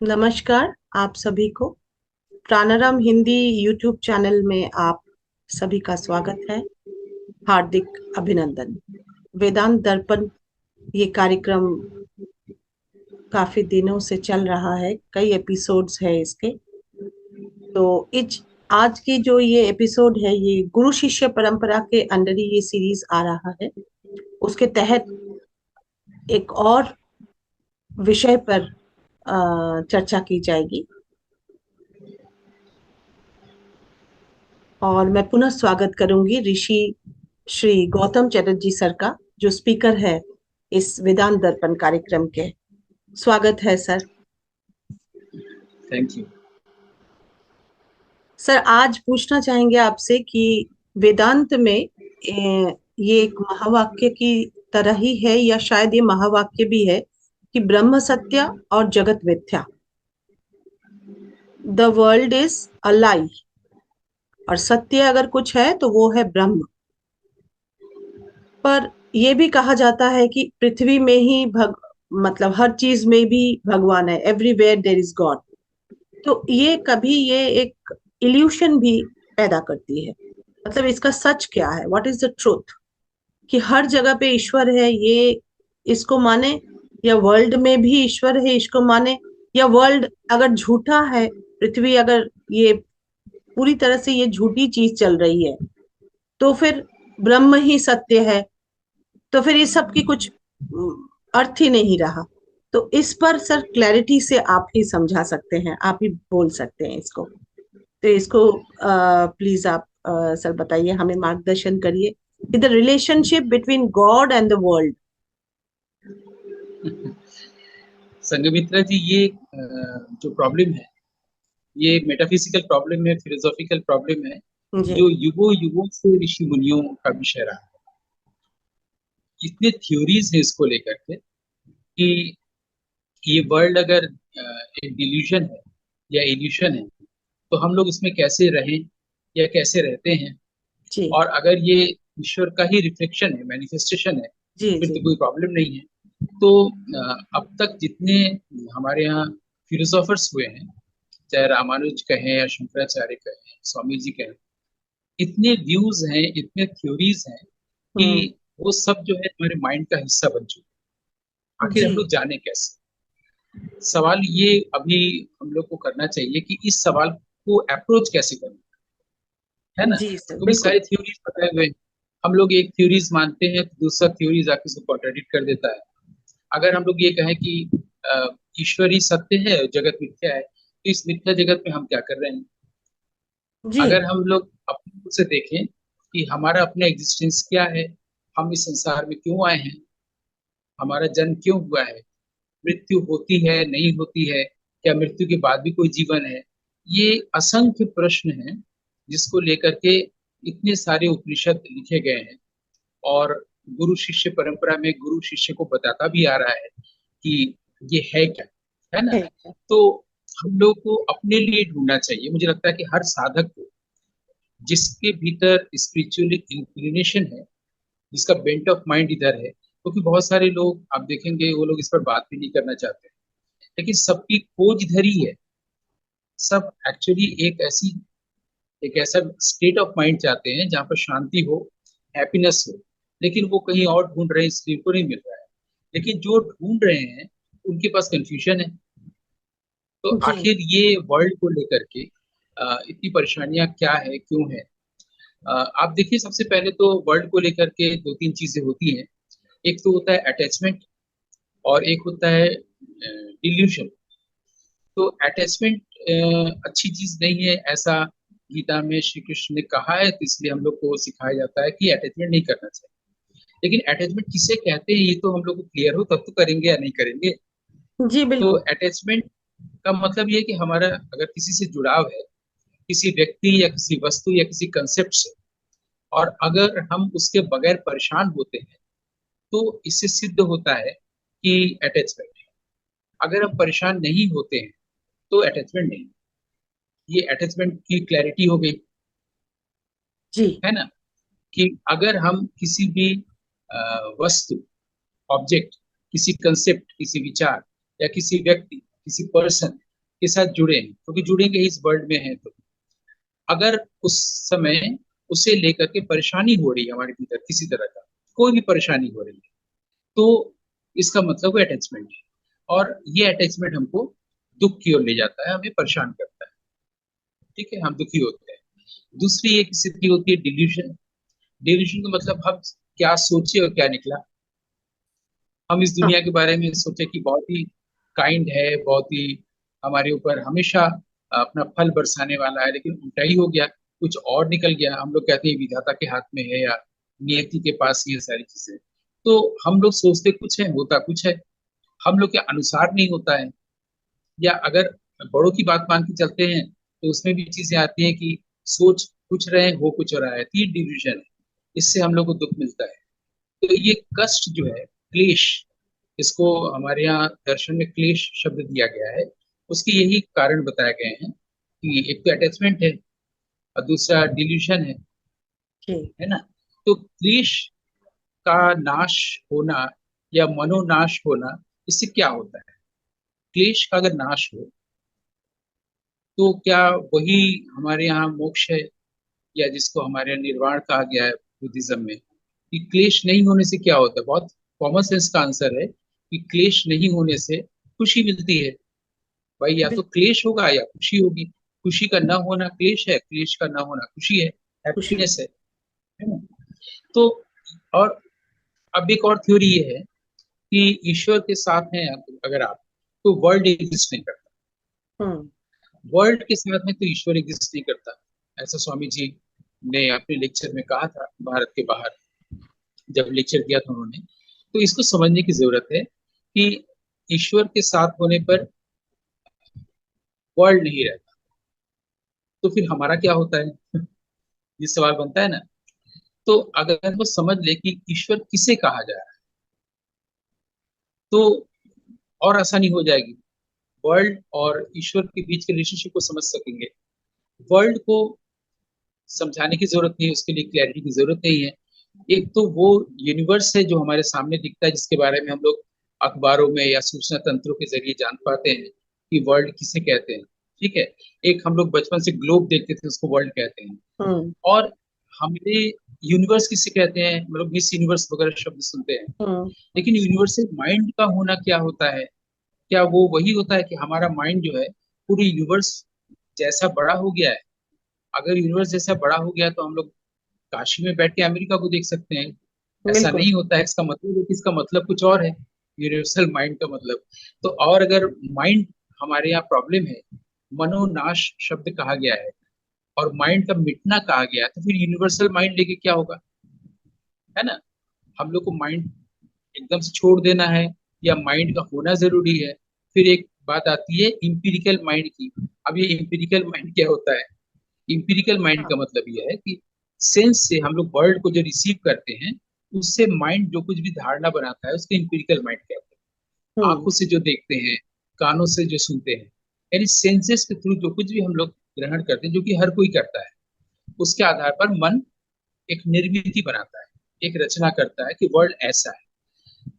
नमस्कार आप सभी को। प्राणाराम हिंदी यूट्यूब चैनल में आप सभी का स्वागत है। हार्दिक अभिनंदन। वेदांत दर्पण ये कार्यक्रम काफी दिनों से चल रहा है, कई एपिसोड्स है इसके। तो इज आज की जो ये एपिसोड है, ये गुरु शिष्य परंपरा के अंडर ही ये सीरीज आ रहा है। उसके तहत एक और विषय पर चर्चा की जाएगी। और मैं पुनः स्वागत करूंगी ऋषि श्री गौतम चटर्जी सर का, जो स्पीकर है इस वेदांत दर्पण कार्यक्रम के। स्वागत है सर। Thank you. सर, आज पूछना चाहेंगे आपसे कि वेदांत में ये एक महावाक्य की तरह ही है, या शायद ये महावाक्य भी है कि ब्रह्म सत्य और जगत मिथ्या। द वर्ल्ड इज अ लाई, और सत्य अगर कुछ है तो वो है ब्रह्म। पर यह भी कहा जाता है कि पृथ्वी में ही मतलब हर चीज में भी भगवान है। Everywhere there is God. तो ये एक इल्यूशन भी पैदा करती है। मतलब इसका सच क्या है? What is the truth? कि हर जगह पे ईश्वर है, ये इसको माने, या वर्ल्ड में भी ईश्वर है इसको माने, या वर्ल्ड अगर झूठा है, पृथ्वी अगर ये पूरी तरह से ये झूठी चीज चल रही है, तो फिर ब्रह्म ही सत्य है। तो फिर इस सब की कुछ अर्थ ही नहीं रहा। तो इस पर सर क्लैरिटी से आप ही समझा सकते हैं, आप ही बोल सकते हैं इसको। तो इसको प्लीज आप सर बताइए, हमें मार्गदर्शन करिए कि the relationship between god and the world. Sanghamitra ji, ये जो प्रॉब्लम है, ये मेटाफिजिकल प्रॉब्लम है, फिलोसॉफिकल प्रॉब्लम है, जी जो युगों युगों से ऋषि मुनियों का विषय रहा है। इतने थ्योरीज है इसको लेकर के कि ये वर्ल्ड अगर एक डिल्यूजन है या इल्यूशन है, तो हम लोग इसमें कैसे रहें या कैसे रहते हैं। जी और अगर ये ईश्वर का ही रिफ्लेक्शन है, मैनिफेस्टेशन है, जी फिर जी तो कोई प्रॉब्लम नहीं है। तो अब तक जितने हमारे यहाँ फिलोसोफर्स हुए हैं, चाहे रामानुज कहें या शंकराचार्य कहें, स्वामी जी कहें, इतने व्यूज हैं, इतने थ्योरीज हैं कि हम्म। वो सब जो है हमारे माइंड का हिस्सा बन चुके हैं। आखिर जी हम लोग जाने कैसे? सवाल ये अभी हम लोग को करना चाहिए कि इस सवाल को अप्रोच कैसे करना है ना। जी सर, क्योंकि बिल्कुल। सारे थ्योरीज बताए हुए हैं। हम लोग एक थ्योरीज मानते हैं तो दूसरा थ्योरीज आके उसको कॉन्ट्राडिक्ट कर देता है। अगर हम लोग ये कहें कि अ, ईश्वर ही सत्य है और जगत मिथ्या है, तो इस मिथ्या जगत में हम क्या कर रहे हैं? जी अगर हम लोग अपने खुद से देखें कि हमारा अपना एग्जिस्टेंस क्या है, हम इस संसार में क्यों आए हैं, हमारा जन्म क्यों हुआ है, मृत्यु होती है नहीं होती है, क्या मृत्यु के बाद भी कोई जीवन है, ये असंख्य प्रश्न हैं जिसको लेकर के इतने सारे उपनिषद लिखे गए हैं। और गुरु शिष्य परंपरा में गुरु शिष्य को बताता भी आ रहा है कि ये है क्या, है ना। है है। तो हम लोग को अपने लिए ढूंढना चाहिए। मुझे लगता है कि हर साधक को, जिसके भीतर स्पिरिचुअल इंक्लिनेशन है, जिसका बेंट ऑफ माइंड इधर है, क्योंकि बहुत सारे लोग आप देखेंगे वो लोग इस पर बात भी नहीं करना चाहते, लेकिन सबकी खोज इधर ही है। सब एक्चुअली एक ऐसा स्टेट ऑफ माइंड चाहते हैं जहाँ पर शांति हो, हैप्पीनेस हो, लेकिन वो कहीं और ढूंढ रहे हैं, इसलिए को नहीं मिल रहा है। लेकिन जो ढूंढ रहे हैं उनके पास कंफ्यूजन है। तो जी आखिर ये वर्ल्ड को लेकर के इतनी परेशानियां क्या है, क्यों है? आप देखिए, सबसे पहले तो वर्ल्ड को लेकर के दो तीन चीजें होती हैं। एक तो होता है अटैचमेंट, और एक होता है डिल्यूशन। तो अटैचमेंट अच्छी चीज नहीं है, ऐसा गीता में श्री कृष्ण ने कहा है, तो इसलिए हम लोग को सिखाया जाता है कि अटैचमेंट नहीं करना चाहिए। लेकिन अटैचमेंट किसे कहते हैं, ये तो हम लोग को क्लियर हो तब तो करेंगे या नहीं करेंगे। जी तो बिल्कुल। अटैचमेंट का मतलब ये है कि हमारा अगर किसी से जुड़ाव है, किसी व्यक्ति या किसी वस्तु या किसी कंसेप्ट से, और अगर हम उसके बगैर परेशान होते हैं, तो इससे सिद्ध होता है कि अटैचमेंट है। अगर हम परेशान नहीं होते हैं तो अटैचमेंट नहीं। ये अटैचमेंट की क्लैरिटी हो गई, जी है ना। कि अगर हम किसी भी वस्तु, ऑब्जेक्ट, किसी कंसेप्ट, किसी विचार या किसी व्यक्ति, किसी पर्सन के साथ जुड़े हैं, क्योंकि जुड़ेंगे ही इस वर्ल्ड में हैं। तो अगर उस समय उसे लेकर के परेशानी हो रही है हमारे भीतर, किसी तरह का कोई भी परेशानी हो रही है, तो इसका मतलब वो अटैचमेंट है। और ये अटैचमेंट हमको दुख की ओर ले जाता है, हमें परेशान करता है। ठीक है, हम दुखी होते हैं। दूसरी एक स्थिति होती है डिल्यूशन। डिल्यूशन का मतलब हम क्या सोचे और क्या निकला। हम इस हाँ। दुनिया के बारे में सोचे कि बहुत ही काइंड है, बहुत ही हमारे ऊपर हमेशा अपना फल बरसाने वाला है, लेकिन उल्टा ही हो गया, कुछ और निकल गया। हम लोग कहते हैं विधाता के हाथ में है या नियति के पास ये सारी चीजें। तो हम लोग सोचते कुछ है, होता कुछ है, हम लोग के अनुसार नहीं होता है। या अगर बड़ों की बात मान के चलते हैं तो उसमें भी चीजें आती हैं कि सोच कुछ रहे हो कुछ हो रहा है, तीन डिविजन है। इससे हम लोग को दुख मिलता है। तो ये कष्ट जो है, क्लेश, इसको हमारे यहाँ दर्शन में क्लेश शब्द दिया गया है। उसके यही कारण बताए गए हैं कि एक तो अटैचमेंट है और दूसरा डिल्यूशन जी। है ना। तो क्लेश का नाश होना या मनोनाश होना, इससे क्या होता है? क्लेश का अगर नाश हो तो क्या वही हमारे यहाँ मोक्ष है, या जिसको हमारे यहाँ निर्वाण कहा गया है बुद्धिज्म में? कि क्लेश नहीं होने से क्या होता है? बहुत कॉमन सेंस का आंसर है कि क्लेश नहीं होने से खुशी मिलती है। भाई या तो बिल्कुल। क्लेश होगा या खुशी होगी। खुशी का ना होना क्लेश है, क्लेश का ना होना खुशी है, खुशी। हैप्पीनेस है ना। तो और अब एक और थ्योरी ये है कि ईश्वर के साथ हैं अगर आप, तो वर्ल्ड एग्जिस्ट नहीं करता। हम्म। वर्ल्ड के साथ में तो ईश्वर एग्जिस्ट नहीं करता। ऐसा स्वामी जी ने अपने लेक्चर में कहा था भारत के बाहर, जब लेक्चर दिया था उन्होंने। तो इसको समझने की जरूरत है कि ईश्वर के साथ होने पर वर्ल्ड नहीं रहता, तो फिर हमारा क्या होता है? ये सवाल बनता है ना। तो अगर वो समझ ले कि ईश्वर किसे कहा जा रहा है, तो और आसानी हो जाएगी। वर्ल्ड और ईश्वर के बीच के रिलेशनशिप को समझ सकेंगे। वर्ल्ड को समझाने की जरूरत नहीं है, उसके लिए क्लैरिटी की जरूरत नहीं है। एक तो वो यूनिवर्स है जो हमारे सामने दिखता है, जिसके बारे में हम लोग अखबारों में या सूचना तंत्रों के जरिए जान पाते हैं कि वर्ल्ड किसे कहते हैं। ठीक है, एक हम लोग बचपन से ग्लोब देखते थे, उसको वर्ल्ड कहते हैं। हम्म। और हमने यूनिवर्स किसे कहते हैं, मतलब मिस यूनिवर्स वगैरह शब्द सुनते हैं। हम्म। लेकिन यूनिवर्सल माइंड का होना क्या होता है? क्या वो वही होता है कि हमारा माइंड जो है पूरी यूनिवर्स जैसा बड़ा हो गया है? अगर यूनिवर्स जैसा बड़ा हो गया तो हम लोग काशी में बैठ के अमेरिका को देख सकते हैं। ऐसा बिल्कुल। नहीं होता है, इसका मतलब है कि इसका मतलब कुछ और है, यूनिवर्सल माइंड का मतलब। तो और अगर माइंड हमारे यहाँ प्रॉब्लम है, मनोनाश शब्द कहा गया है और माइंड का मिटना कहा गया है, तो फिर यूनिवर्सल माइंड लेके क्या होगा? है ना। हम लोग को माइंड एकदम से छोड़ देना है या माइंड का होना जरूरी है? फिर एक बात आती है इंपिरिकल माइंड की। अब ये इंपिरिकल माइंड क्या होता है? इंपिरिकल माइंड का हाँ। मतलब यह है कि सेंस से हम लोग वर्ल्ड को जो रिसीव करते हैं, उससे माइंड जो कुछ भी धारणा बनाता है उसको इंपिरिकल माइंड कहते हैं। हम्म। आंखों से जो देखते हैं, कानों से जो सुनते हैं, यानी सेंसेस के थ्रू जो कुछ भी हम लोग ग्रहण करते हैं, जो कि हर कोई करता है, उसके आधार पर मन एक निर्मिति बनाता है, एक रचना करता है कि वर्ल्ड ऐसा है।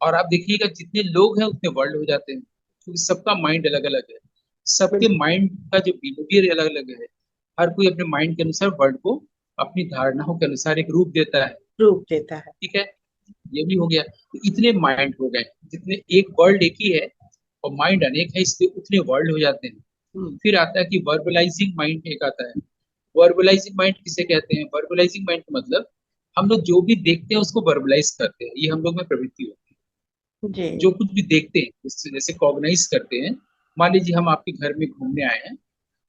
और आप देखिएगा जितने लोग हैं उतने वर्ल्ड हो जाते हैं, क्योंकि सबका माइंड अलग अलग है। सबके बिल्कुल। माइंड का जो बिहेवियर अलग अलग है। हर कोई अपने माइंड के अनुसार वर्ल्ड को अपनी धारणाओं के अनुसार एक रूप देता है। रूप देता है। ठीक है, ये भी हो गया। तो इतने माइंड हो गए, जितने एक वर्ल्ड एक ही है और माइंड अनेक है, इसलिए उतने वर्ल्ड हो जाते हैं। हम्म। फिर आता है कि वर्बलाइजिंग माइंड एक आता है। वर्बलाइजिंग माइंड किसे कहते हैं? वर्बलाइजिंग माइंड का मतलब हम लोग जो भी देखते हैं उसको वर्बलाइज करते हैं, ये हम लोग में प्रवृत्ति होती है। जी। जो कुछ भी देखते हैं उससे जैसे कॉग्नाइज करते हैं। मान लीजिए हम आपके घर में घूमने आए हैं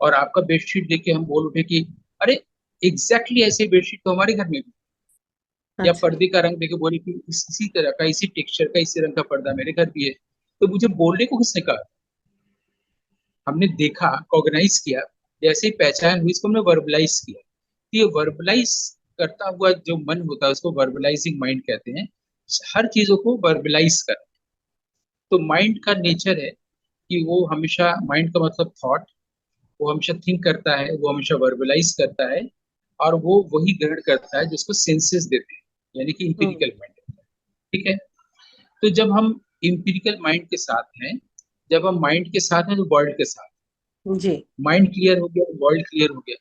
और आपका बेडशीट देख के हम बोल उठे कि अरे एग्जैक्टली ऐसे बेडशीट तो हमारे घर में भी। या अच्छा। पर्दे का रंग देख के बोले कि इसी तरह का, इसी टेक्सचर का, इसी रंग का पर्दा मेरे घर भी है। तो मुझे बोलने को किसने कहा? हमने देखा, कॉग्नाइज किया, जैसे ही पहचान हुई इसको हमने वर्बलाइज किया। तो ये वर्बलाइज करता हुआ जो मन होता है उसको वर्बलाइजिंग माइंड कहते हैं। हर चीजों को वर्बलाइज कर। तो माइंड का नेचर है कि वो हमेशा, माइंड का मतलब थॉट, वो हमेशा थिंक करता है, वो हमेशा वर्बलाइज करता है। और वो वही ग्रहण करता है जिसको सेंसेस देते हैं, यानी कि हम्म। Empirical mind. ठीक है। तो जब हम इंपिरिकल माइंड के साथ हैं, जब हम माइंड के साथ हैं तो वर्ल्ड के साथ, जी। माइंड क्लियर हो गया, वर्ल्ड क्लियर हो गया।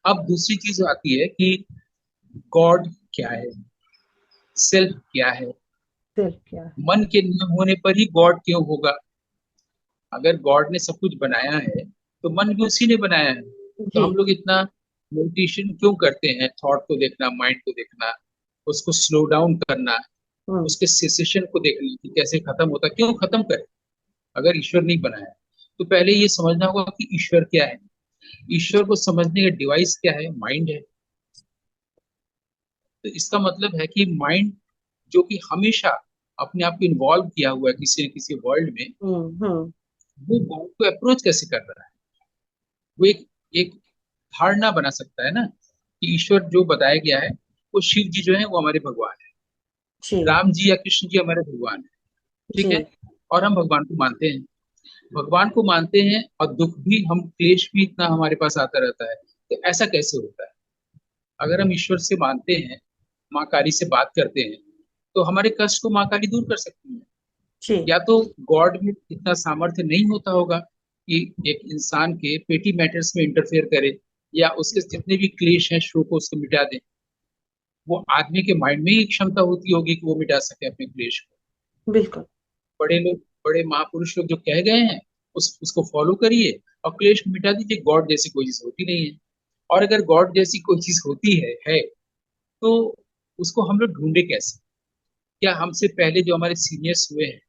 अब दूसरी चीज आती है कि गॉड क्या है, सेल्फ क्या है। सिर्फ क्या है। मन के न होने पर ही गॉड क्यों होगा? अगर गॉड ने सब कुछ बनाया है तो मन भी उसी ने बनाया है। तो जी। हम लोग इतना मेडिटेशन क्यों करते हैं? थॉट को देखना, माइंड को देखना, उसको स्लो डाउन करना, हम्म। उसके सेसेशन को देखना कि कैसे खत्म होता है, क्यों खत्म करे अगर ईश्वर नहीं बनाया? तो पहले ये समझना होगा कि ईश्वर क्या है। ईश्वर को समझने का डिवाइस क्या है? माइंड है। तो इसका मतलब है कि माइंड जो कि हमेशा अपने आप को इन्वॉल्व किया हुआ है किसी न किसी वर्ल्ड में, हम्म। वो गॉड को अप्रोच कैसे कर रहा है? वो एक धारणा बना सकता है ना कि ईश्वर जो बताया गया है, वो शिव जी जो है वो हमारे भगवान है, जी। राम जी या कृष्ण जी हमारे भगवान है। ठीक जी। है। और हम भगवान को मानते हैं, भगवान को मानते हैं, और दुख भी, हम क्लेश भी इतना हमारे पास आता रहता है। तो ऐसा कैसे होता है? अगर हम ईश्वर से मानते हैं, माँ काली से बात करते हैं, तो हमारे कष्ट को माँ काली दूर कर सकती है। जी। या तो गॉड में इतना सामर्थ्य नहीं होता होगा कि एक इंसान के पेटी मैटर्स में इंटरफेयर करे, या उसके जितने भी क्लेश हैं, शोक को उसको मिटा दे। वो आदमी के माइंड में ही क्षमता होती होगी कि वो मिटा सके अपने क्लेश को। बिल्कुल। बड़े लोग, बड़े महापुरुष लोग जो कह गए हैं, उसको फॉलो करिए और क्लेश को मिटा दीजिए। गॉड जैसी कोई चीज होती नहीं है। और अगर गॉड जैसी कोई चीज होती है तो उसको हम लोग ढूंढे कैसे? क्या हमसे पहले जो हमारे सीनियर्स हुए हैं,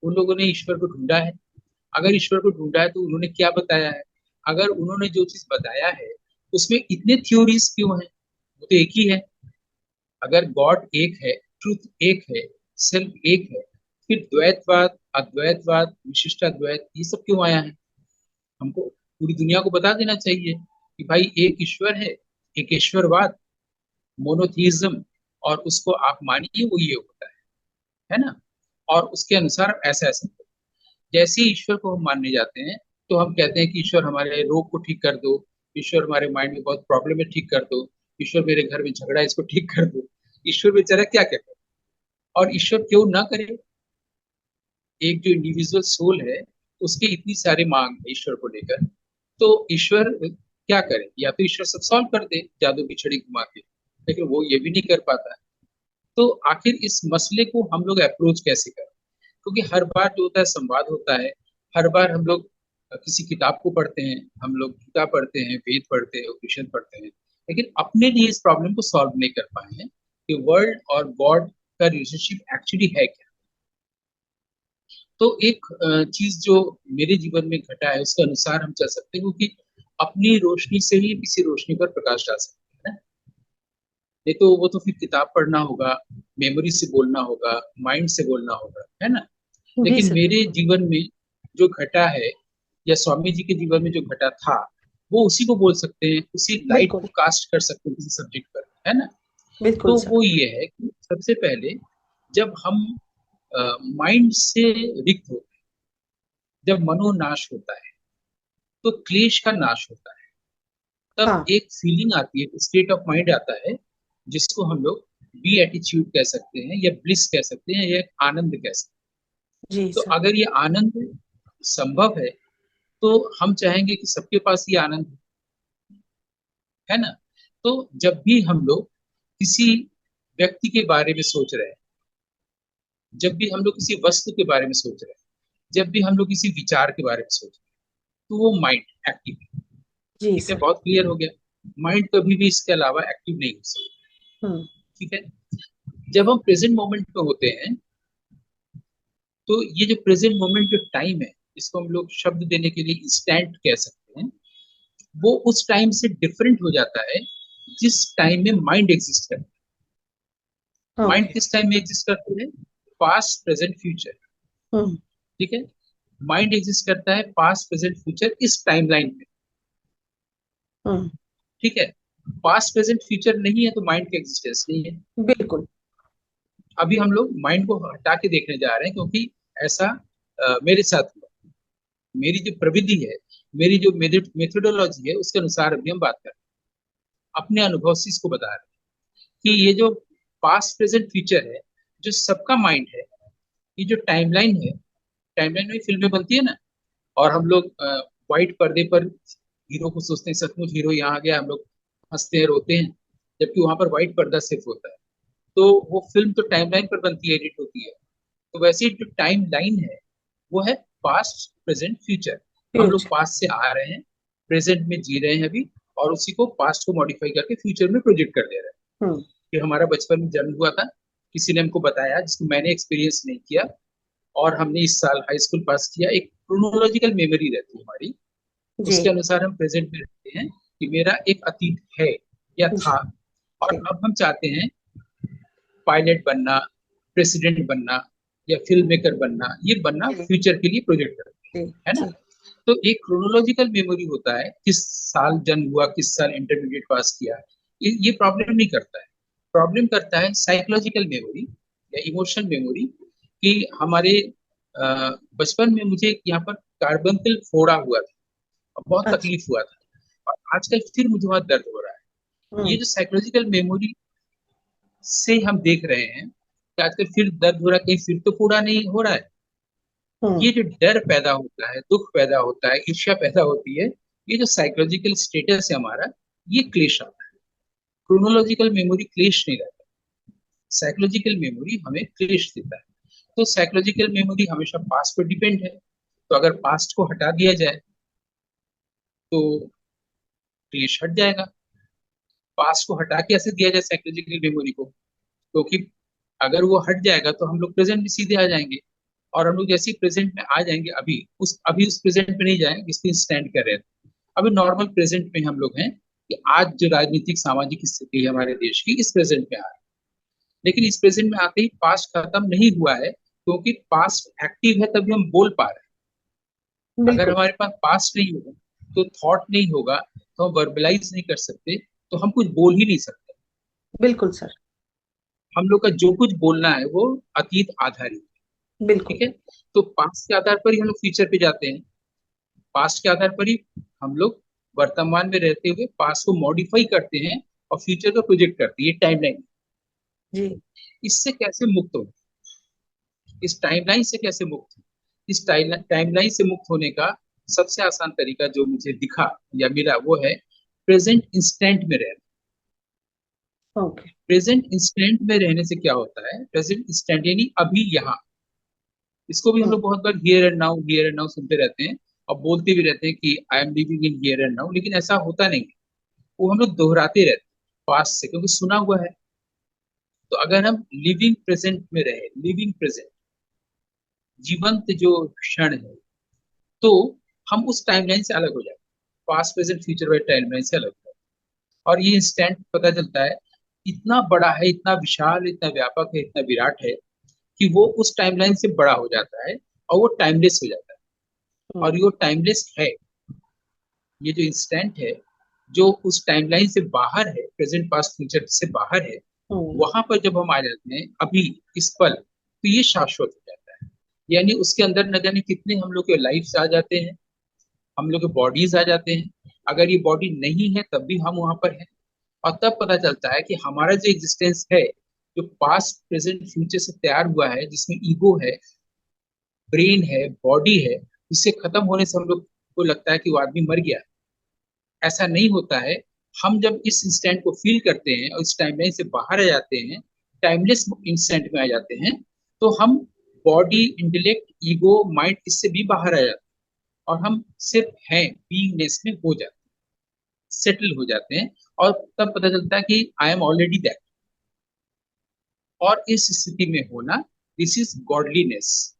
उन लोगों ने ईश्वर को ढूंढा है? अगर ईश्वर को ढूंढा है तो उन्होंने क्या बताया है? अगर उन्होंने जो चीज बताया है उसमें इतने थ्योरीज क्यों हैं? वो तो एक ही है। अगर गॉड एक है, ट्रुथ एक है, सेल्फ एक है, फिर द्वैतवाद, अद्वैतवाद, विशिष्टाद्वैत, ये सब क्यों आया है? हमको पूरी दुनिया को बता देना चाहिए कि भाई एक ईश्वर है, एक ईश्वरवाद, मोनोथीइज्म, और उसको आप मानिए, वो ये होता है ना? और उसके अनुसार ऐसा ऐसा। जैसे ही ईश्वर को हम मानने जाते हैं, तो हम कहते हैं कि ईश्वर हमारे रोग को ठीक कर दो, ईश्वर हमारे माइंड में बहुत प्रॉब्लम है ठीक कर दो, ईश्वर मेरे घर में झगड़ा है इसको ठीक कर दो। ईश्वर बेचारा क्या कहता है? और ईश्वर क्यों ना करे? एक जो इंडिविजुअल सोल है, उसके इतनी सारी मांग है ईश्वर को लेकर। तो ईश्वर क्या करे? या तो ईश्वर सब सॉल्व कर दे जादू की छड़ी घुमा के, लेकिन वो ये भी नहीं कर पाता है। तो आखिर इस मसले को हम लोग अप्रोच कैसे करें? क्योंकि हर बार जो होता है संवाद होता है, हर बार हम लोग किसी किताब को पढ़ते हैं, हम लोग गीता पढ़ते हैं, वेद पढ़ते हैं, उपनिषद पढ़ते हैं, लेकिन अपने लिए इस प्रॉब्लम को सॉल्व नहीं कर पाए हैं कि वर्ल्ड और गॉड का रिलेशनशिप एक्चुअली है क्या। तो एक चीज जो मेरे जीवन में घटा है उसके अनुसार हम चल सकते हैं, क्योंकि अपनी रोशनी से ही किसी रोशनी पर प्रकाश डाल सकते हैं ना। नहीं तो वो तो फिर किताब पढ़ना होगा, मेमोरी से बोलना होगा, माइंड से बोलना होगा, है ना? जी लेकिन सर, मेरे बिल्कुल। जीवन में जो घटा है, या स्वामी जी के जीवन में जो घटा था, वो उसी को बोल सकते हैं, उसी लाइट बिल्कुल। को कास्ट कर सकते हैं किसी सब्जेक्ट पर, है ना? बिल्कुल तो सर। वो ये है कि सबसे पहले जब हम माइंड से रिक्त होते हैं, जब मनोनाश होता है, तो क्लेश का नाश होता है। तब हाँ। एक फीलिंग आती है, स्टेट ऑफ माइंड आता है, जिसको हम लोग बी एटीट्यूड कह सकते हैं, या ब्लिस कह सकते हैं, या आनंद कह सकते जी हैं। तो सर। अगर ये आनंद संभव है, तो हम चाहेंगे कि सबके पास ये आनंद है ना? तो जब भी हम लोग किसी व्यक्ति के बारे में सोच रहे हैं, जब भी हम लोग किसी वस्तु के बारे में सोच रहे हैं, जब भी हम लोग किसी विचार के बारे में सोच रहे हैं, तो वो माइंड एक्टिव है। जी ठीक है, सर। बहुत क्लियर हो गया। माइंड कभी भी इसके अलावा एक्टिव नहीं हो सकता। हम्म। ठीक है। जब हम प्रेजेंट मोमेंट पे होते हैं, तो ये जो प्रेजेंट मोमेंट जो टाइम है, इसको हम लोग शब्द देने के लिए इंस्टेंट कह सकते हैं, वो उस टाइम से डिफरेंट हो जाता है जिस टाइम में माइंड एग्जिस्ट करता है। Mind okay. किस टाइम में एग्जिस्ट करती है? Past, present, future. हम्म। ठीक है। माइंड एग्जिस्ट करता है पास्ट, प्रेजेंट, फ्यूचर इस टाइमलाइन में। हम्म। ठीक है। पास्ट, प्रेजेंट, फ्यूचर नहीं है तो माइंड का एग्जिस्टेंस नहीं है। बिल्कुल। अभी हम लोग माइंड को हटा के देखने जा रहे हैं, क्योंकि ऐसा मेरे साथ हुआ। मेरी जो प्रविधि है, मेरी जो मेथोडोलॉजी है, उसके अनुसार अभी हम बात कर रहे हैं, अपने अनुभव से इसको बता रहे हैं कि ये जो पास्ट, प्रेजेंट, फ्यूचर है, जो सबका माइंड है, ये जो टाइमलाइन है, टाइमलाइन में फिल्में बनती है ना, और हम लोग व्हाइट पर्दे पर हीरो को सोचते हैं सचमुच हीरो यहाँ आ गया, हम लोग हंसते हैं रोते हैं, जबकि वहां पर व्हाइट पर्दा सिर्फ होता है। तो वो फिल्म तो टाइमलाइन पर बनती है, एडिट होती है। तो वैसे ही जो टाइम लाइन है वो है पास्ट प्रेजेंट फ्यूचर। हम लोग फ्यूचर। पास्ट से आ रहे हैं, प्रेजेंट में जी रहे हैं अभी, और उसी को पास्ट को मॉडिफाई करके फ्यूचर में प्रोजेक्ट कर दे रहे हैं। हम्म। कि हमारा बचपन में जन्म हुआ था, किसी ने हमको बताया जिसको मैंने एक्सपीरियंस नहीं किया, और हमने इस साल हाई स्कूल पास किया, एक क्रोनोलॉजिकल मेमोरी रहती है हमारी। जी। उसके अनुसार हम प्रेजेंट में रहते हैं कि मेरा एक अतीत है या जी। था, और जी। अब हम चाहते हैं पायलट बनना, प्रेसिडेंट बनना, या फिल्म मेकर बनना, ये बनना जी। फ्यूचर के लिए प्रोजेक्ट करते जी। हैं, है ना। जी। तो एक क्रोनोलॉजिकल मेमोरी होता है, किस साल जन्म हुआ, किस साल इंटरमीडिएट पास किया, ये प्रॉब्लम नहीं करता है। प्रॉब्लम करता है साइकोलॉजिकल मेमोरी या इमोशनल मेमोरी, कि हमारे अ, बचपन में मुझे यहाँ पर कार्बंकल फोड़ा हुआ था और बहुत अच्छा। तकलीफ हुआ था, और आजकल फिर मुझे वहां दर्द हो रहा है। ये हम्म। जो साइकोलॉजिकल मेमोरी से हम देख रहे हैं कि आजकल फिर दर्द हो रहा है, कहीं फिर तो फोड़ा नहीं हो रहा है। हम्म। ये जो डर पैदा होता है, दुख पैदा होता है, ईर्ष्या पैदा होती है, ये जो साइकोलॉजिकल स्टेटस है हमारा, ये क्लेश आता है। क्रोनोलॉजिकल मेमोरी क्लेश नहीं रहता, साइकोलॉजिकल मेमोरी हमें क्लेश देता है। तो साइकोलॉजिकल मेमोरी हमेशा पास्ट पर डिपेंड है, तो अगर पास्ट को हटा दिया जाए तो क्लेश हट जाएगा। पास्ट को हटा के ऐसे दिया जाए साइकोलॉजिकल मेमोरी को, क्योंकि अगर वो हट जाएगा तो हम लोग प्रेजेंट में सीधे आ जाएंगे, और हम लोग जैसे ही प्रेजेंट में आ जाएंगे, अभी उस प्रेजेंट में नहीं जाएंगे जिस पे स्टैंड कर रहे थे। अभी नॉर्मल प्रेजेंट में हम लोग हैं, कि आज जो राजनीतिक सामाजिक स्थिति है हमारे देश की, इस प्रेजेंट में आ रहे हैं। लेकिन इस प्रेजेंट में आते ही पास्ट खत्म नहीं हुआ है, क्योंकि पास्ट एक्टिव है तभी हम बोल पा रहे हैं। अगर बिल्कुल। हमारे पास पास्ट नहीं होगा, तो थॉट नहीं होगा, तो हम वर्बलाइज नहीं कर सकते, तो हम कुछ बोल ही नहीं सकते। बिल्कुल सर। हम लोग का जो कुछ बोलना है वो अतीत आधारित है, बिल्कुल। ठीक है। तो पास्ट के आधार पर ही हम लोग फ्यूचर पे जाते हैं, पास्ट के आधार पर ही हम लोग वर्तमान में रहते हुए पास्ट को मॉडिफाई करते हैं और फ्यूचर को प्रोजेक्ट करते हैं। ये टाइमलाइन। जी। इससे कैसे मुक्त हो, इस टाइमलाइन से कैसे मुक्त हो, इस टाइमलाइन से मुक्त होने का सबसे आसान तरीका जो मुझे दिखा या मिला वो है प्रेजेंट इंस्टेंट में रहना। ओके। प्रेजेंट इंस्टेंट में रहने से क्या होता है, प्रेजेंट इंस्टेंट यानी अभी यहाँ। इसको भी हम हम्म। लोग बहुत बार हियर एंड नाउ सुनते रहते हैं, और बोलते भी रहते हैं कि I am living in here and now, लेकिन ऐसा होता नहीं है। वो हम लोग दोहराते रहते हैं पास्ट से, क्योंकि सुना हुआ है। तो अगर हम लिविंग प्रेजेंट में रहे, लिविंग प्रेजेंट, जीवंत जो क्षण है, तो हम उस टाइमलाइन से अलग हो जाते हैं, पास्ट प्रेजेंट फ्यूचर वाली टाइमलाइन से अलग हो जाते हैं। और ये इंस्टेंट पता चलता है, इतना बड़ा है, इतना विशाल, इतना व्यापक है, इतना विराट है, कि वो उस टाइमलाइन से बड़ा हो जाता है, और वो टाइमलेस हो जाता है। और हम्म। ये टाइमलेस है, ये जो इंस्टेंट है, जो उस टाइमलाइन से बाहर है, प्रेजेंट पास्ट फ्यूचर से बाहर है, हम्म। वहां पर जब हम आ जाते हैं अभी, इस पल, तो ये शाश्वत हो जाता है। यानी उसके अंदर न जाने कितने हम लोग के लाइफ्स आ जाते हैं, हम लोग के बॉडीज आ जाते हैं। अगर ये बॉडी नहीं है तब भी हम वहां पर हैं। और तब पता चलता है कि हमारा जो एग्जिस्टेंस है, जो पास्ट प्रेजेंट फ्यूचर से तैयार हुआ है, जिसमें ईगो है, ब्रेन है, बॉडी है, इससे खत्म होने से हम लोग को लगता है कि वो आदमी मर गया। ऐसा नहीं होता है। हम जब इस इंस्टेंट को फील करते हैं और इस टाइमलाइन से बाहर आ जाते हैं, टाइमलेस इंस्टेंट में आ जाते हैं, तो हम बॉडी, इंटेलेक्ट, ईगो, माइंड, इससे भी बाहर आ जाते हैं, और हम सिर्फ हैं, बीइंगनेस में हो जाते हैं, सेटल हो जाते हैं। और तब पता चलता है कि आई एम ऑलरेडी दैट। और इस स्थिति में होना, दिस इज गॉडलीनेस,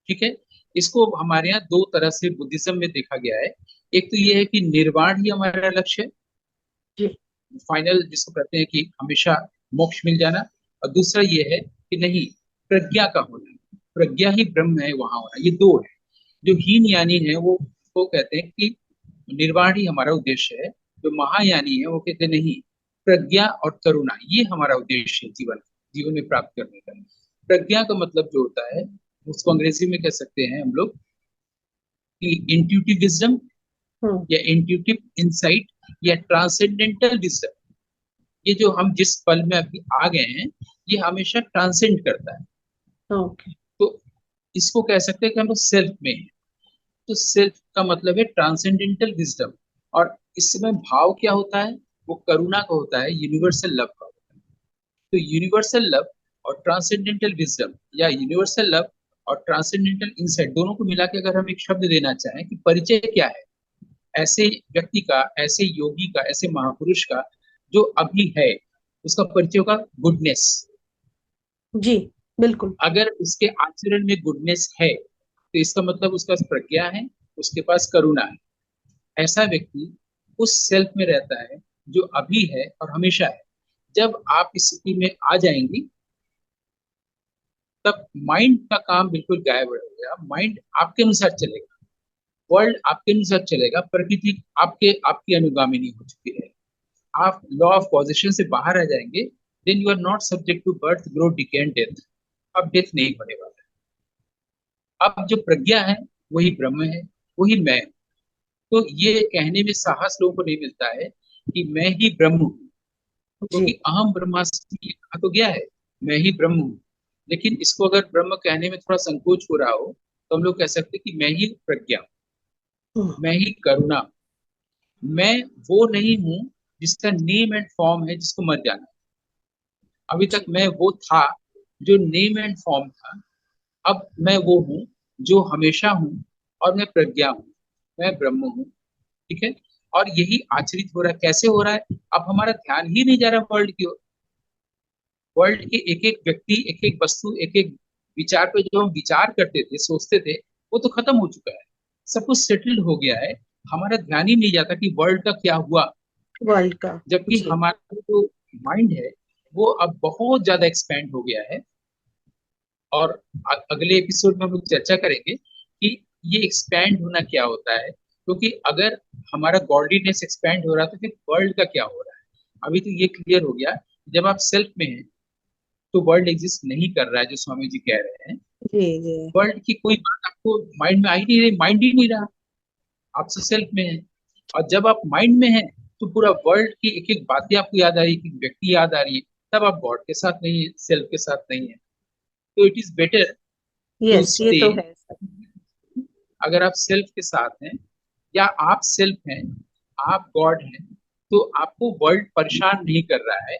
ठीक है। इसको हमारे यहाँ दो तरह से बुद्धिज्म में देखा गया है। एक तो ये है कि निर्वाण ही हमारा लक्ष्य है, जी। फाइनल, जिसको कहते हैं कि हमेशा मोक्ष मिल जाना। और दूसरा ये है कि नहीं, प्रज्ञा का होना, प्रज्ञा ही ब्रह्म है, वहां होना, ये दो है। जो हीन यानी है वो कहते हैं कि निर्वाण ही हमारा उद्देश्य है। जो महायानी है वो कहते हैं नहीं, प्रज्ञा और करुणा ये हमारा उद्देश्य है जीवन, जीवन में प्राप्त करने का। प्रज्ञा का मतलब जो होता है, उसको अंग्रेजी में कह सकते हैं हम लोग कि इंट्यूटिव विजडम, हम्म। या इंट्यूटिव इंसाइट, या ट्रांसेंडेंटल विजडम। ये जो हम जिस पल में अभी आ गए हैं, ये हमेशा ट्रांसेंड करता है। ओके। तो इसको कह सकते हैं कि हम लोग सेल्फ में हैं। तो सेल्फ का मतलब है ट्रांसेंडेंटल विजडम। और इस समय भाव क्या होता है, वो करुणा का होता है, यूनिवर्सल लव का होता है। तो यूनिवर्सल लव और ट्रांसेंडेंटल विजडम, या यूनिवर्सल लव और ट्रांसेंडेंटल इंसाइट, दोनों को मिला के अगर हम एक शब्द देना चाहें कि परिचय क्या है ऐसे व्यक्ति का, ऐसे योगी का, ऐसे महापुरुष का जो अभी है, उसका परिचय होगा गुडनेस। जी बिल्कुल। अगर उसके आचरण में गुडनेस है तो इसका मतलब उसका प्रज्ञा है, उसके पास करुणा है। ऐसा व्यक्ति उस सेल्फ में रहता है जो अभी है और हमेशा है। जब आप इस स्थिति में आ जाएंगी तब माइंड का काम बिल्कुल गायब हो गया। माइंड आपके अनुसार चलेगा, वर्ल्ड आपके अनुसार चलेगा, प्रकृति आपके आपकी अनुगामिनी हो चुकी है। आप लॉ ऑफ पॉजिशन से बाहर आ जाएंगे, then you are not subject to birth, growth, decay and death. अब डेथ नहीं होने वाला है। अब जो प्रज्ञा है वही ब्रह्म है, वही मैं हूं। तो ये कहने में साहस लोगों को नहीं मिलता है कि मैं ही ब्रह्म हूँ, क्योंकि जी। अहम ब्रह्मास्मि कहा तो गया है, मैं ही ब्रह्म हूँ। लेकिन इसको अगर ब्रह्म कहने में थोड़ा संकोच हो रहा हो तो हम लोग कह सकते हैं कि मैं ही प्रज्ञा हूं, हम्म, मैं ही करुणा हूं। मैं वो नहीं हूं जिसका नेम एंड फॉर्म है, जिसको मर जाना है। अभी तक जी। मैं वो था जो नेम एंड फॉर्म था। अब मैं वो हूँ जो हमेशा हूँ, और मैं प्रज्ञा हूँ, मैं ब्रह्म हूँ। ठीक है। और यही आचरित हो रहा है। कैसे हो रहा है? अब हमारा ध्यान ही नहीं जा रहा वर्ल्ड की ओर। वर्ल्ड के एक एक व्यक्ति, एक एक वस्तु, एक एक विचार पे जो हम विचार करते थे, सोचते थे, वो तो खत्म हो चुका है। सब कुछ सेटल्ड हो गया है। हमारा ध्यान ही नहीं जाता कि वर्ल्ड का क्या हुआ। वर्ल्ड का। जबकि जी। हमारा जो माइंड है वो अब बहुत ज्यादा एक्सपेंड हो गया है। और अगले एपिसोड में हम लोग चर्चा करेंगे कि ये एक्सपैंड होना क्या होता है। क्योंकि अगर हमारा गॉडलीनेस एक्सपैंड हो रहा है तो फिर वर्ल्ड का क्या हो रहा है। अभी तो ये क्लियर हो गया, जब आप सेल्फ में हैं तो वर्ल्ड एग्जिस्ट नहीं कर रहा है, जो स्वामी जी कह रहे हैं। जी। जी। वर्ल्ड की कोई बात आपको माइंड में आ ही नहीं रही, माइंड ही नहीं रहा, आपसे सेल्फ में है। और जब आप माइंड में हैं तो पूरा वर्ल्ड की एक एक बातें आपको याद आ रही है, एक व्यक्ति याद आ रही है। तब आप गॉड के साथ नहीं है, सेल्फ के साथ नहीं है। तो it is better to yes, ये स्टे। तो है सर। अगर आप सेल्फ के साथ हैं, या आप सेल्फ हैं, आप गॉड हैं, तो आपको वर्ल्ड परेशान नहीं कर रहा है,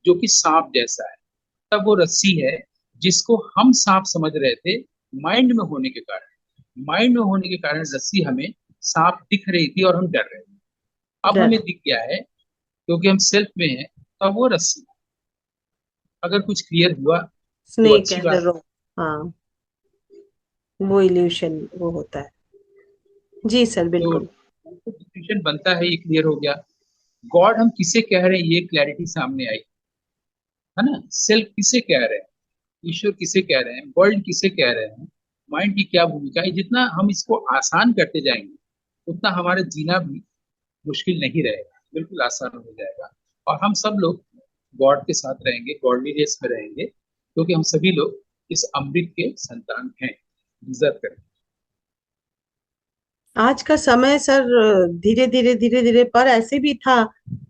जो कि सांप जैसा है। तब वो रस्सी है जिसको हम सांप समझ रहे थे माइंड में होने के कारण। माइंड में होने के कारण रस्सी हमें सांप दिख रही थी और हम डर रहे थे। अब डर। हमें दिख गया है क्योंकि हम सेल्फ में हैं, तब वो रस्सी। अगर कुछ क्लियर हुआ तो स्नेक अच्छी एंड द बात। रोप। हाँ, वो इल्यूशन वो होता है। जी सर, तो बिल्कुल। डिसीजन बनता है, ये क्लियर हो गया। गॉड हम किसे कह रहे हैं ये क्लैरिटी सामने आई, है ना। सेल्फ किसे कह रहे हैं, ईश्वर किसे कह रहे हैं, वर्ल्ड किसे कह रहे हैं, माइंड की क्या भूमिका है। जितना हम इसको आसान करते जाएंगे उतना हमारा जीना भी मुश्किल नहीं रहेगा, बिल्कुल आसान हो जाएगा। और हम सब लोग गॉड के साथ रहेंगे, गॉडलीनेस में रहेंगे, क्योंकि हम सभी लोग इस अमृत के संतान हैं, डिजर्व करते आज का समय सर धीरे धीरे धीरे धीरे, पर ऐसे भी था।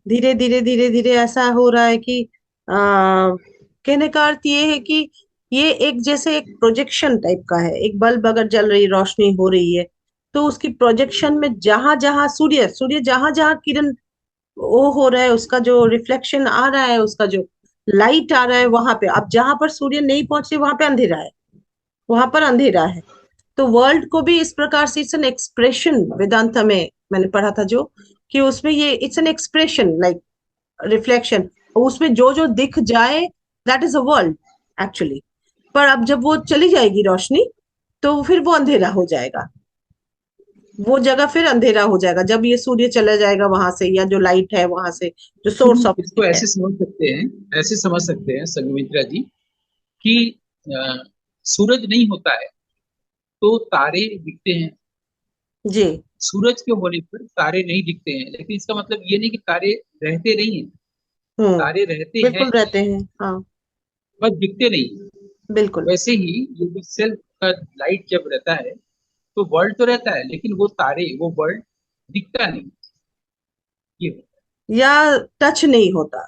धीरे धीरे धीरे धीरे ऐसा हो रहा है कि कहने का अर्थ ये है कि ये एक जैसे एक प्रोजेक्शन टाइप का है। एक बल्ब अगर जल रही, रोशनी हो रही है, तो उसकी प्रोजेक्शन में जहां जहां सूर्य सूर्य जहां जहां किरण वो हो रहा है, उसका जो रिफ्लेक्शन आ रहा है, उसका जो लाइट आ रहा है वहां पे, अब जहां पर सूर्य नहीं पहुंच रही वहां पे अंधेरा है, वहां पर अंधेरा है। तो वर्ल्ड को भी इस प्रकार से इट्स एन एक्सप्रेशन, वेदांत में मैंने पढ़ा था जो, कि उसमें ये it's an expression like reflection. उसमें जो जो दिख जाए, that is a world actually. पर अब जब वो चली जाएगी रोशनी, तो फिर वो अंधेरा हो जाएगा। वो जगह फिर अंधेरा हो जाएगा जब ये सूर्य चला जाएगा वहां से, या जो लाइट है वहां से, जो सोर्स हैं। ऑफ इसको लाइट है। ऐसे समझ सकते हैं, ऐसे समझ सकते हैं संगमित्रा जी कि अ, सूरज नहीं होता है तो तारे दिखते हैं। जी। सूरज के होने पर तारे नहीं दिखते हैं, लेकिन इसका मतलब ये नहीं कि तारे रहते नहीं हैं। हम्म। तारे रहते हैं, बिल्कुल रहते हैं, हाँ। बस दिखते नहीं हैं। बिल्कुल। वैसे ही ये जो सेल्फ का लाइट जब रहता है तो वर्ल्ड तो रहता है, लेकिन वो तारे, वो वर्ल्ड दिखता नहीं। ये या टच नहीं होता,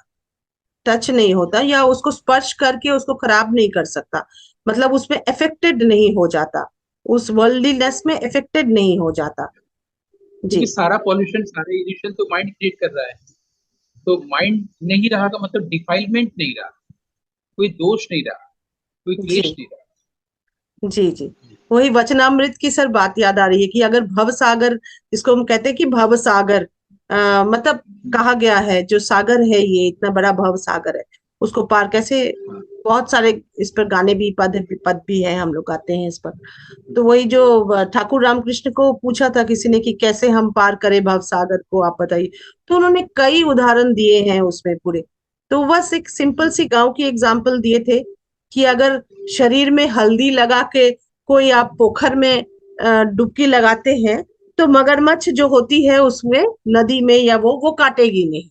टच नहीं होता, या उसको स्पर्श करके उसको खराब नहीं कर सकता, मतलब उसमें अफेक्टेड नहीं हो जाता। उस वर्ल्डलीनेस में अफेक्टेड नहीं हो जाता। जी क्योंकि सारा पॉल्यूशन, सारा इल्यूशन तो माइंड क्रिएट कर रहा है। तो माइंड नहीं रहा का मतलब डिफाइलमेंट नहीं रहा, कोई दोष नहीं रहा, कोई क्लेश जी नहीं रहा। जी जी। वही वचनामृत की सर बात याद आ रही है कि अगर भव सागर, जिसको हम कहते हैं कि भव सागर, मतलब कहा गया है जो सागर है, ये इतना बड़ा भव सागर है, उसको पार कैसे, हाँ, बहुत सारे इस पर गाने भी, पद भी हैं, हम लोग गाते हैं इस पर। तो वही जो ठाकुर रामकृष्ण को पूछा था किसी ने कि कैसे हम पार करें भव सागर को, आप बताइए। तो उन्होंने कई उदाहरण दिए हैं उसमें पूरे। तो बस एक सिंपल सी गांव की एग्जाम्पल दिए थे कि अगर शरीर में हल्दी लगा के कोई आप पोखर में डुबकी लगाते हैं, तो मगरमच्छ जो होती है उसमें, नदी में या वो काटेगी नहीं।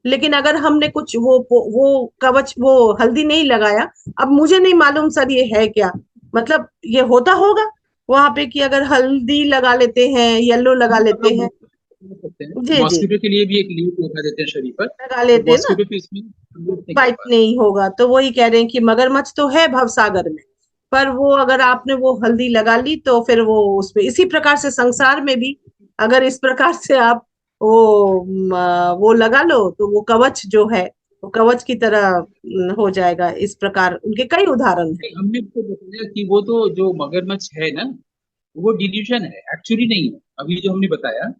लेकिन अगर हमने कुछ वो कवच, वो हल्दी नहीं लगाया, अब मुझे नहीं मालूम सर ये है क्या, मतलब ये होता होगा वहां पे कि अगर हल्दी लगा लेते हैं, येलो लगा हम लेते लोग हैं। कर सकते हैं, जी जी, मॉस्किटो के लिए भी एक लीड लगा देते हैं शरीर पर, लगा तो लेते हैं ना, मॉस्किटो भी इसमें प्रमोट नहीं कर बाइट पाता। नहीं होगा। तो वही कह रहे हैं कि मगरमच्छ तो है भवसागर में, पर वो अगर आपने वो हल्दी लगा ली तो फिर वो उसमें, इसी प्रकार से संसार में भी अगर इस प्रकार से आप वो लगा लो तो वो कवच जो है, वो कवच की तरह हो जाएगा। इस प्रकार उनके कई उदाहरण हैं। हमने तो बताया कि वो तो जो मगरमच्छ है ना, वो डिल्यूजन है, एक्चुअली नहीं है। अभी जो हमने बताया,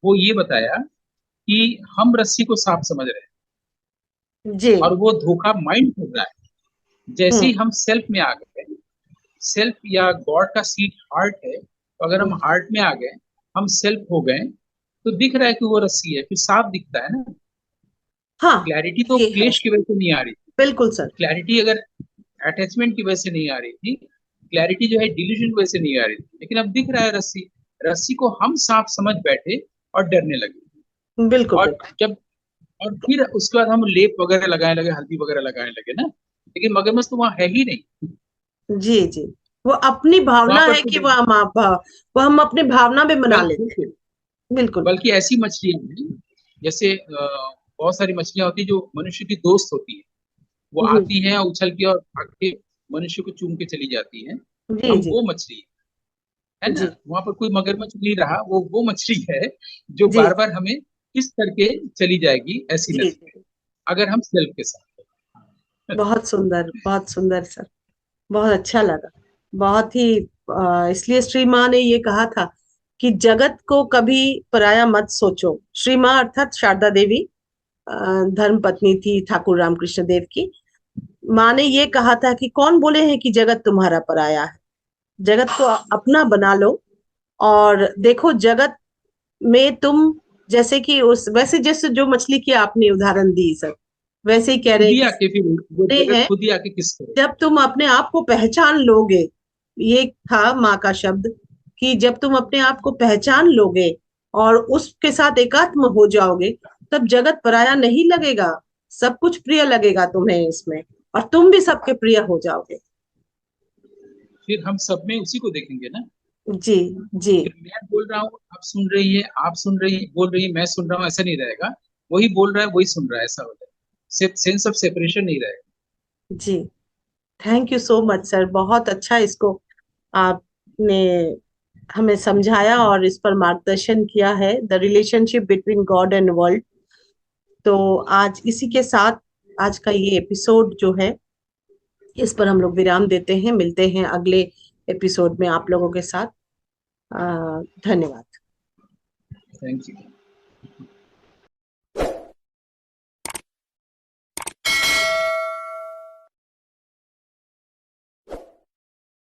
वो ये बताया कि हम रस्सी को सांप समझ रहे हैं जी। और वो धोखा माइंड कर रहा है। जैसे ही हम्म हम सेल्फ में आ गए, सेल्फ या गॉड का सीट हार्ट है, तो अगर हम हम्म, हार्ट में आ गए, हम सेल्फ हो गए, तो दिख रहा है कि वो रस्सी है, फिर साफ दिखता है ना। हाँ, क्लैरिटी तो ये है क्लेश की वजह से नहीं आ रही थी। बिल्कुल सर। क्लैरिटी अगर अटैचमेंट की वजह से नहीं आ रही थी, क्लैरिटी जो है डिल्यूजन की वजह से नहीं आ रही थी, लेकिन अब दिख रहा है रस्सी। रस्सी को हम सांप समझ बैठे और डरने लगे। बिल्कुल और बिल्कुल। जब, और फिर उसके बाद हम लेप वगैरह लगाने लगे, हल्दी वगैरह लगाने लगे ना, लेकिन मगरमच्छ तो वहां है ही नहीं। जी जी, वो अपनी वहां भावना पर है तो कि वो हम अपने भावना में बना लेते हैं। बिल्कुल, बिल्कुल। बल्कि ऐसी मछलियां हैं, जैसे बहुत सारी मछलियां होती है जो मनुष्य की दोस्त होती है। वो जी आती हैं और उछल के और भाग के मनुष्य को चूम के चली जाती हैं। जी हम जी वो मछली है ना। जी वहां पर कोई मगरमच्छ नहीं रहा, वो मछली है जो जी बार बार हमें किस करके चली जाएगी ऐसी जी नदी में, जी। अगर हम सेल्फ के साथ हैं। बहुत सुंदर सर, बहुत अच्छा लगा। बहुत ही इसलिए श्री माँ ने ये कहा था कि जगत को कभी पराया मत सोचो। श्री माँ अर्थात शारदा देवी, अ, धर्म पत्नी थी ठाकुर रामकृष्ण देव की। माँ ने ये कहा था कि कौन बोले हैं कि जगत तुम्हारा पराया है, जगत को अपना बना लो। और देखो जगत में तुम, जैसे कि उस, वैसे जैसे जो मछली की आपने उदाहरण दी सर, वैसे ही कह रहे खुद हैं ही कि आके फिर वो ये जगत है, खुद ही आके किस करे। जब तुम अपने आप को पहचान लोगे, ये था माँ का शब्द, कि जब तुम अपने आप को पहचान लोगे और उसके साथ एकात्म हो जाओगे, तब जगत पराया नहीं लगेगा, सब कुछ प्रिय लगेगा तुम्हें इसमें, और तुम भी सबके प्रिय हो जाओगे। फिर हम सब में उसी को देखेंगे ना। जी जी। फिर मैं बोल रहा हूँ, आप सुन रही है, आप सुन रही बोल रही है, मैं सुन रहा हूँ, ऐसा नहीं रहेगा। वही बोल रहा है वही सुन रहा है, ऐसा हो जाए, सेंस ऑफ सेपरेशन नहीं रहेगा। जी, thank you so much sir, बहुत अच्छा इसको आपने हमें समझाया और इस पर मार्गदर्शन किया है, the relationship between god and world. तो आज इसी के साथ आज का ये एपिसोड जो है, इस पर हम लोग विराम देते हैं, मिलते हैं अगले एपिसोड में आप लोगों के साथ। धन्यवाद। Thank you.